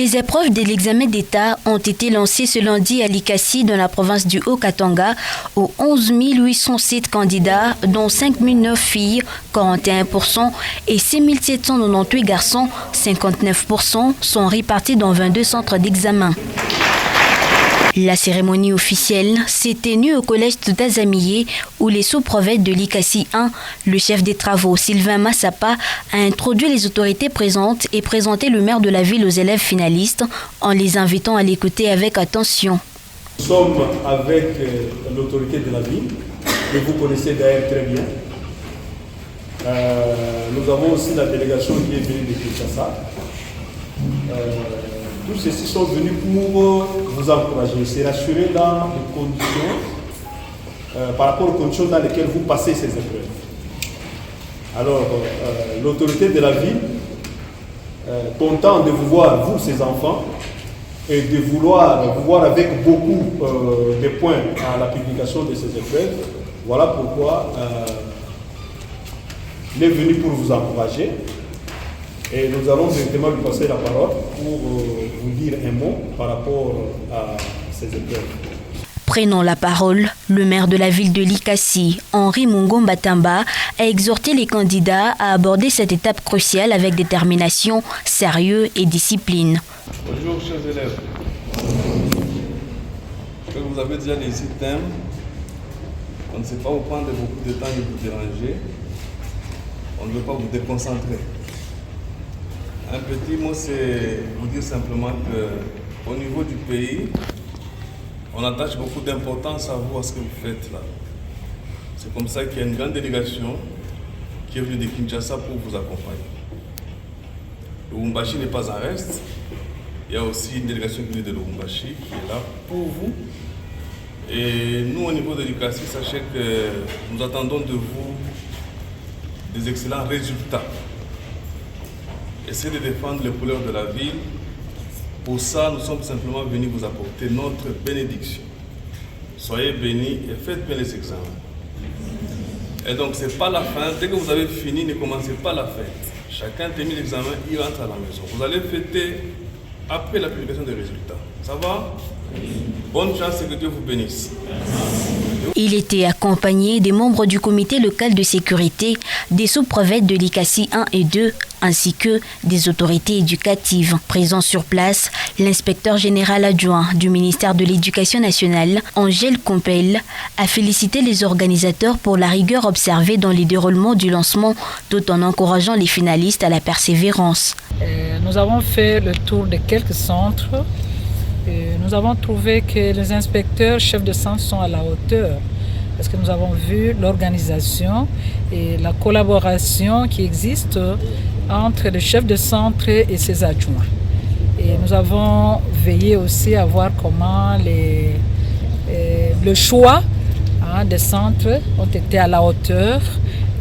Les épreuves de l'examen d'État ont été lancées ce lundi à Likasi dans la province du Haut-Katanga aux 11 807 candidats, dont 5 009 filles, 41%, et 6 798 garçons, 59%, sont répartis dans 22 centres d'examen. La cérémonie officielle s'est tenue au collège de Dazamié où les sous-prophètes de Likasi 1, le chef des travaux Sylvain Massapa, a introduit les autorités présentes et présenté le maire de la ville aux élèves finalistes en les invitant à l'écouter avec attention. Nous sommes avec l'autorité de la ville, que vous connaissez d'ailleurs très bien. Nous avons aussi la délégation qui est venue de Kinshasa. Tous ceux-ci sont venus pour vous encourager, se rassurer dans les conditions, par rapport aux conditions dans lesquelles vous passez ces épreuves. Alors, l'autorité de la ville, content de vous voir, vous, ces enfants, et de vouloir vous voir avec beaucoup de points à la publication de ces épreuves, voilà pourquoi il est venu pour vous encourager. Et nous allons directement lui passer la parole pour vous dire un mot par rapport à ces épreuves. Prenant la parole, le maire de la ville de Likasi, Henri Mungomba Tamba, a exhorté les candidats à aborder cette étape cruciale avec détermination, sérieux et discipline. Bonjour chers élèves. Comme vous avez déjà les thèmes, on ne sait pas vous prendre beaucoup de temps et vous déranger. On ne veut pas vous déconcentrer. Un petit mot, c'est vous dire simplement qu'au niveau du pays, on attache beaucoup d'importance à vous, à ce que vous faites là. C'est comme ça qu'il y a une grande délégation qui est venue de Kinshasa pour vous accompagner. Lubumbashi n'est pas en reste. Il y a aussi une délégation qui vient de Lubumbashi qui est là pour vous. Et nous, au niveau de Likasi, sachez que nous attendons de vous des excellents résultats. Essayez de défendre les couleurs de la ville. Pour ça, nous sommes simplement venus vous apporter notre bénédiction. Soyez bénis et faites bien les examens. Et donc, ce n'est pas la fin. Dès que vous avez fini, ne commencez pas la fête. Chacun termine l'examen, il rentre à la maison. Vous allez fêter après la publication des résultats. Ça va? Bonne chance et que Dieu vous bénisse. Il était accompagné des membres du comité local de sécurité, des sous-prophètes de Likasi 1 et 2, ainsi que des autorités éducatives. Présent sur place, l'inspecteur général adjoint du ministère de l'Éducation nationale, Angèle Compel, a félicité les organisateurs pour la rigueur observée dans les déroulements du lancement, tout en encourageant les finalistes à la persévérance. Nous avons fait le tour de quelques centres. Nous avons trouvé que les inspecteurs chefs de centre sont à la hauteur parce que nous avons vu l'organisation et la collaboration qui existe entre le chef de centre et ses adjoints. Et nous avons veillé aussi à voir comment le choix des centres ont été à la hauteur,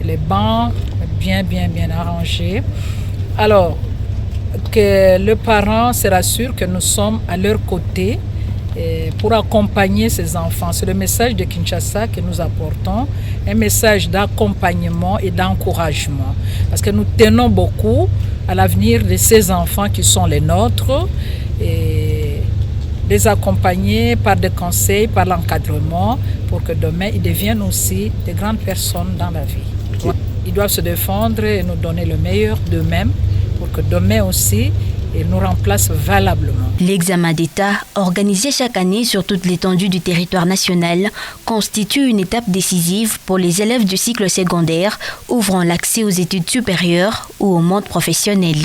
les bancs bien arrangés. Alors, que le parent se rassure que nous sommes à leur côté pour accompagner ces enfants. C'est le message de Kinshasa que nous apportons, un message d'accompagnement et d'encouragement. Parce que nous tenons beaucoup à l'avenir de ces enfants qui sont les nôtres et les accompagner par des conseils, par l'encadrement pour que demain ils deviennent aussi des grandes personnes dans la vie. Ils doivent se défendre et nous donner le meilleur d'eux-mêmes pour que demain aussi, ils nous remplacent valablement. L'examen d'État, organisé chaque année sur toute l'étendue du territoire national, constitue une étape décisive pour les élèves du cycle secondaire, ouvrant l'accès aux études supérieures ou au monde professionnel.